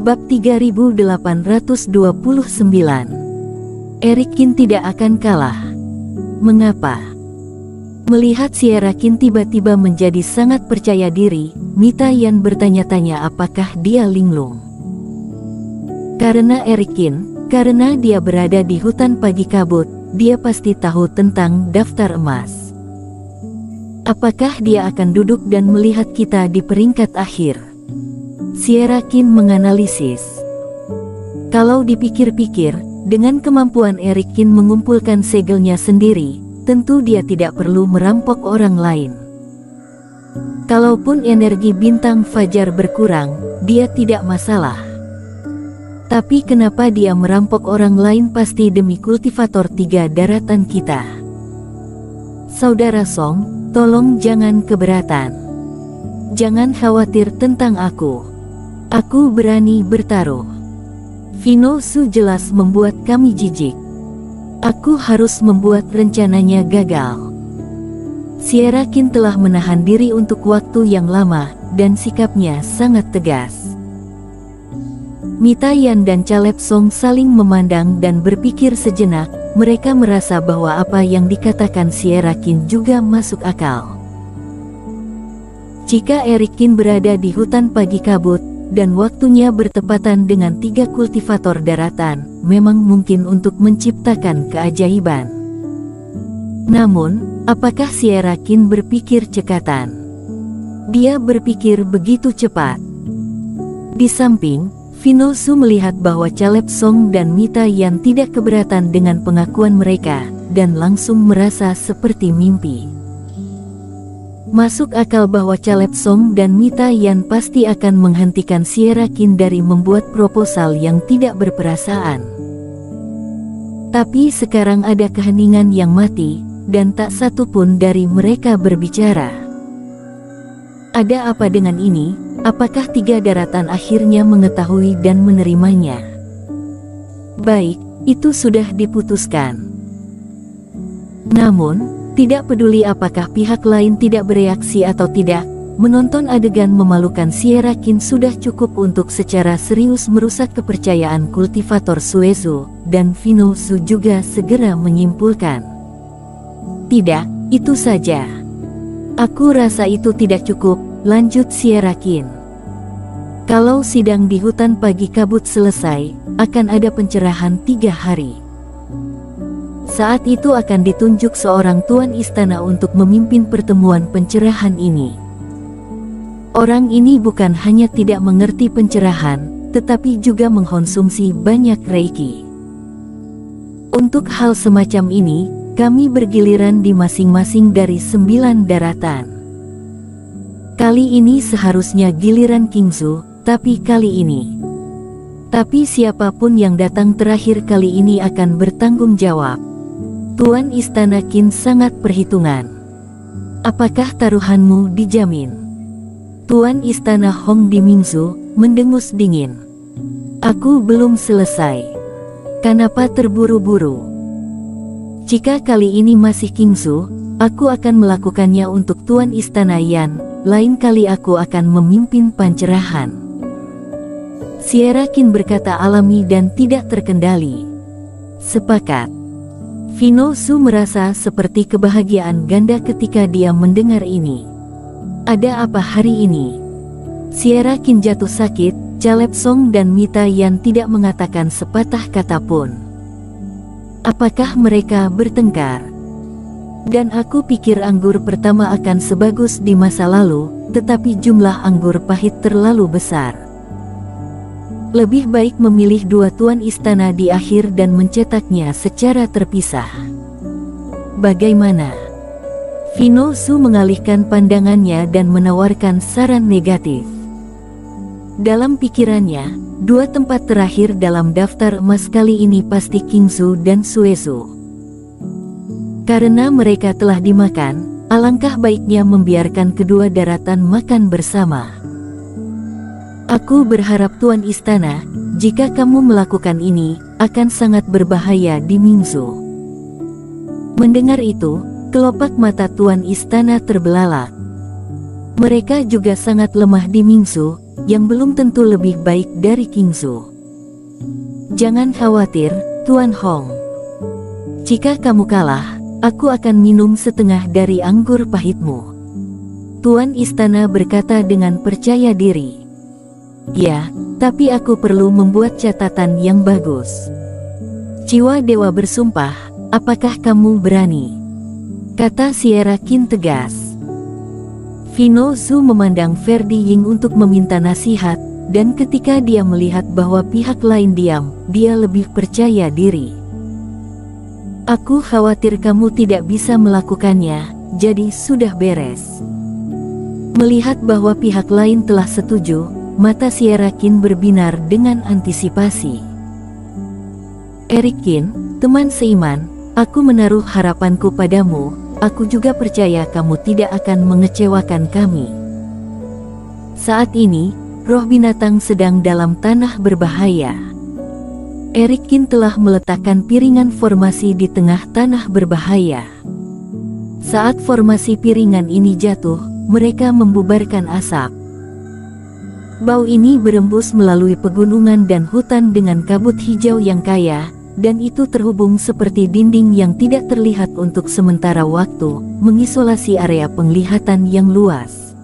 Bab 3829. Erik Qin tidak akan kalah. Mengapa? Melihat Sierra Qin tiba-tiba menjadi sangat percaya diri, Mita Yan bertanya-tanya apakah dia linglung. Karena Erik Qin, karena dia berada di hutan pagi kabut, dia pasti tahu tentang daftar emas. Apakah dia akan duduk dan melihat kita di peringkat akhir? Sierra Qin menganalisis. Kalau dipikir-pikir, dengan kemampuan Erik Qin mengumpulkan segelnya sendiri, tentu dia tidak perlu merampok orang lain. Kalaupun energi bintang fajar berkurang, dia tidak masalah. Tapi kenapa dia merampok orang lain pasti demi kultivator 3 daratan kita? Saudara Song, tolong jangan keberatan. Jangan khawatir tentang aku. Aku berani bertaruh. Fino Su jelas membuat kami jijik. Aku harus membuat rencananya gagal. Sierra Qin telah menahan diri untuk waktu yang lama, dan sikapnya sangat tegas. Mita Yan dan Caleb Song saling memandang dan berpikir sejenak. Mereka merasa bahwa apa yang dikatakan Sierra Qin juga masuk akal. Jika Erik Qin berada di hutan pagi kabut, dan waktunya bertepatan dengan 3 kultivator daratan, memang mungkin untuk menciptakan keajaiban. Namun, apakah Sierra Qin berpikir cekatan? Dia berpikir begitu cepat. Di samping, Fino Su melihat bahwa Caleb Song dan Mita Yan tidak keberatan dengan pengakuan mereka, dan langsung merasa seperti mimpi. Masuk akal bahwa Caleb Song dan Mita Yan pasti akan menghentikan Sierra Qin dari membuat proposal yang tidak berperasaan. Tapi sekarang ada keheningan yang mati, dan tak satu pun dari mereka berbicara. Ada apa dengan ini? Apakah 3 daratan akhirnya mengetahui dan menerimanya? Baik, itu sudah diputuskan. Namun, tidak peduli apakah pihak lain tidak bereaksi atau tidak, menonton adegan memalukan Sierra Qin sudah cukup untuk secara serius merusak kepercayaan kultivator Suezu, dan Fino Su juga segera menyimpulkan. Tidak, itu saja. Aku rasa itu tidak cukup, lanjut Sierra Qin. Kalau sidang di hutan pagi kabut selesai, akan ada pencerahan 3 hari. Saat itu akan ditunjuk seorang tuan istana untuk memimpin pertemuan pencerahan ini. Orang ini bukan hanya tidak mengerti pencerahan, tetapi juga mengkonsumsi banyak reiki. Untuk hal semacam ini, kami bergiliran di masing-masing dari 9 daratan. Kali ini seharusnya giliran Kingzu, tapi kali ini. Tapi siapapun yang datang terakhir kali ini akan bertanggung jawab. Tuan Istana Qin sangat perhitungan. Apakah taruhanmu dijamin? Tuan Istana Hong di Mingzu mendengus dingin. Aku belum selesai. Kenapa terburu-buru? Jika kali ini masih Kingzu, aku akan melakukannya untuk Tuan Istana Yan. Lain kali aku akan memimpin pancerahan. Sierra Qin berkata alami dan tidak terkendali. Sepakat. Fino Su merasa seperti kebahagiaan ganda ketika dia mendengar ini. Ada apa hari ini? Sierra Qin jatuh sakit, Caleb Song dan Mita Yan tidak mengatakan sepatah kata pun. Apakah mereka bertengkar? Dan aku pikir anggur pertama akan sebagus di masa lalu, tetapi jumlah anggur pahit terlalu besar. Lebih baik memilih 2 tuan istana di akhir dan mencetaknya secara terpisah. Bagaimana? Fino Su mengalihkan pandangannya dan menawarkan saran negatif. Dalam pikirannya, 2 tempat terakhir dalam daftar emas kali ini pasti Kingzu dan Suezu. Karena mereka telah dimakan, alangkah baiknya membiarkan kedua daratan makan bersama. Aku berharap Tuan Istana, jika kamu melakukan ini, akan sangat berbahaya di Mingzu. Mendengar itu, kelopak mata Tuan Istana terbelalak. Mereka juga sangat lemah di Mingzu, yang belum tentu lebih baik dari Qingzu. Jangan khawatir, Tuan Hong. Jika kamu kalah, aku akan minum setengah dari anggur pahitmu. Tuan Istana berkata dengan percaya diri. Ya, tapi aku perlu membuat catatan yang bagus. Jiwa Dewa bersumpah, apakah kamu berani? Kata Sierra Qin tegas. Vino Zhu memandang Ferdi Ying untuk meminta nasihat, dan ketika dia melihat bahwa pihak lain diam, dia lebih percaya diri. Aku khawatir kamu tidak bisa melakukannya, jadi sudah beres. Melihat bahwa pihak lain telah setuju, mata Sierra Qin berbinar dengan antisipasi. Eric Qin, teman seiman, aku menaruh harapanku padamu, aku juga percaya kamu tidak akan mengecewakan kami. Saat ini, roh binatang sedang dalam tanah berbahaya. Eric Qin telah meletakkan piringan formasi di tengah tanah berbahaya. Saat formasi piringan ini jatuh, mereka membubarkan asap. Bau ini berembus melalui pegunungan dan hutan dengan kabut hijau yang kaya, dan itu terhubung seperti dinding yang tidak terlihat untuk sementara waktu, mengisolasi area penglihatan yang luas.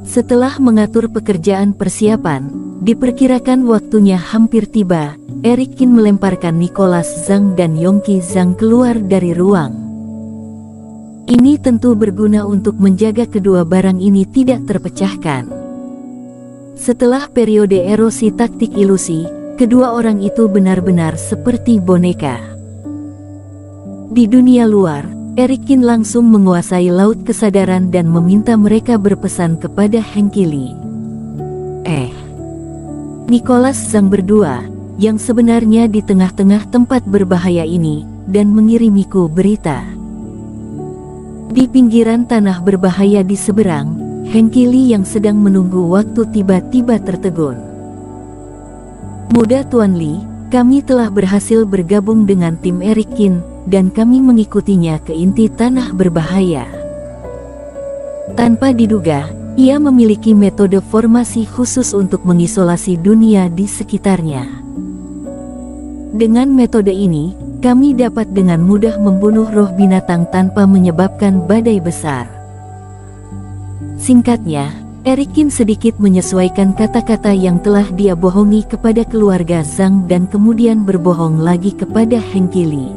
Setelah mengatur pekerjaan persiapan, diperkirakan waktunya hampir tiba. Eric Qin melemparkan Nicholas Zhang dan Yongqi Zhang keluar dari ruang. Ini tentu berguna untuk menjaga kedua barang ini tidak terpecahkan. Setelah periode erosi taktik ilusi, kedua orang itu benar-benar seperti boneka. Di dunia luar, Eric Qin langsung menguasai laut kesadaran dan meminta mereka berpesan kepada Hengqi Li. Nicholas Zhang berdua, yang sebenarnya di tengah-tengah tempat berbahaya ini, dan mengirimiku berita. Di pinggiran tanah berbahaya di seberang, Hengqi Li yang sedang menunggu waktu tiba-tiba tertegun. Muda Tuan Li, kami telah berhasil bergabung dengan tim Eric Qin, dan kami mengikutinya ke inti tanah berbahaya. Tanpa diduga, ia memiliki metode formasi khusus untuk mengisolasi dunia di sekitarnya. Dengan metode ini, kami dapat dengan mudah membunuh roh binatang tanpa menyebabkan badai besar. Singkatnya, Eric Qin sedikit menyesuaikan kata-kata yang telah dia bohongi kepada keluarga Zhang dan kemudian berbohong lagi kepada Hengqi Li.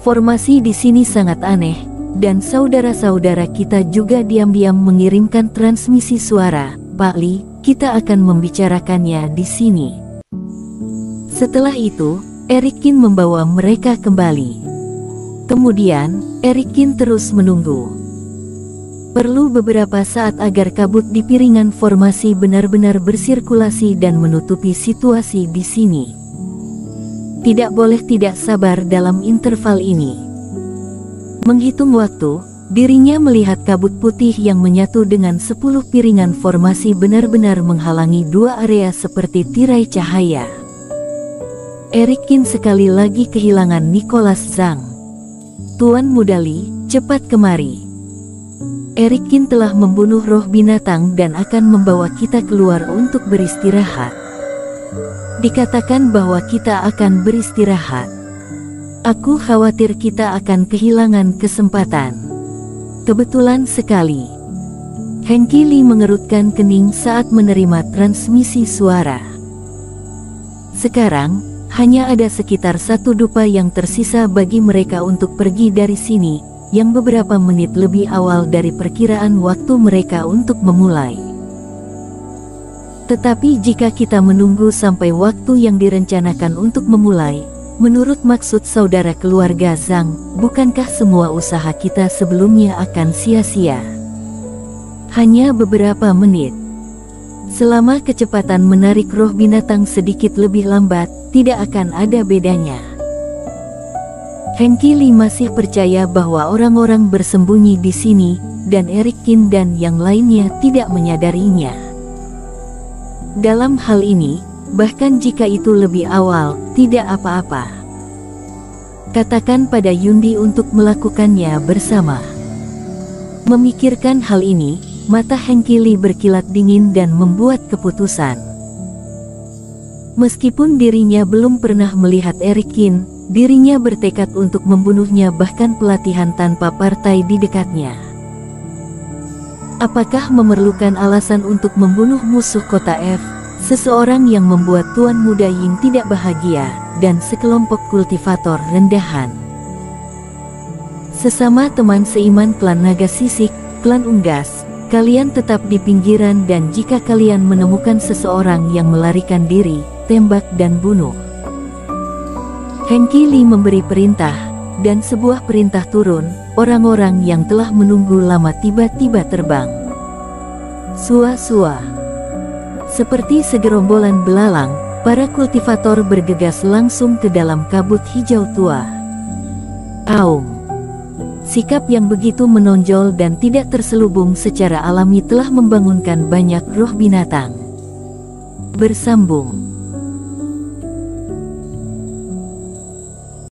Formasi di sini sangat aneh, dan saudara-saudara kita juga diam-diam mengirimkan transmisi suara. Pak Li, kita akan membicarakannya di sini. Setelah itu, Eric Qin membawa mereka kembali. Kemudian, Eric Qin terus menunggu. Perlu beberapa saat agar kabut di piringan formasi benar-benar bersirkulasi dan menutupi situasi di sini. Tidak boleh tidak sabar dalam interval ini. Menghitung waktu, dirinya melihat kabut putih yang menyatu dengan 10 piringan formasi benar-benar menghalangi dua area seperti tirai cahaya. Eric Qin sekali lagi kehilangan Nicholas Zhang. Tuan Muda Li, cepat kemari. Eric Qin telah membunuh roh binatang dan akan membawa kita keluar untuk beristirahat. Dikatakan bahwa kita akan beristirahat. Aku khawatir kita akan kehilangan kesempatan. Kebetulan sekali. Hengqi Li mengerutkan kening saat menerima transmisi suara. Sekarang, hanya ada sekitar 1 dupa yang tersisa bagi mereka untuk pergi dari sini, yang beberapa menit lebih awal dari perkiraan waktu mereka untuk memulai. Tetapi jika kita menunggu sampai waktu yang direncanakan untuk memulai, menurut maksud saudara keluarga Zhang, bukankah semua usaha kita sebelumnya akan sia-sia? Hanya beberapa menit. Selama kecepatan menarik roh binatang sedikit lebih lambat, tidak akan ada bedanya. Hengqi Li masih percaya bahwa orang-orang bersembunyi di sini, dan Eric Qin dan yang lainnya tidak menyadarinya. Dalam hal ini, bahkan jika itu lebih awal, tidak apa-apa. Katakan pada Yundi untuk melakukannya bersama. Memikirkan hal ini, Mata Hengki Lee berkilat dingin dan membuat keputusan. Meskipun dirinya belum pernah melihat Eric Kin, dirinya bertekad untuk membunuhnya, bahkan pelatihan tanpa partai di dekatnya. Apakah memerlukan alasan untuk membunuh musuh kota F? Seseorang yang membuat Tuan Muda Ying tidak bahagia, dan sekelompok kultivator rendahan. Sesama teman seiman klan Naga Sisik, klan Unggas, kalian tetap di pinggiran, dan jika kalian menemukan seseorang yang melarikan diri, tembak dan bunuh. Hengki Lee memberi perintah, dan sebuah perintah turun. Orang-orang yang telah menunggu lama tiba-tiba terbang. Sua-sua. Seperti segerombolan belalang, para kultivator bergegas langsung ke dalam kabut hijau tua. Aum. Sikap yang begitu menonjol dan tidak terselubung secara alami telah membangunkan banyak roh binatang. Bersambung.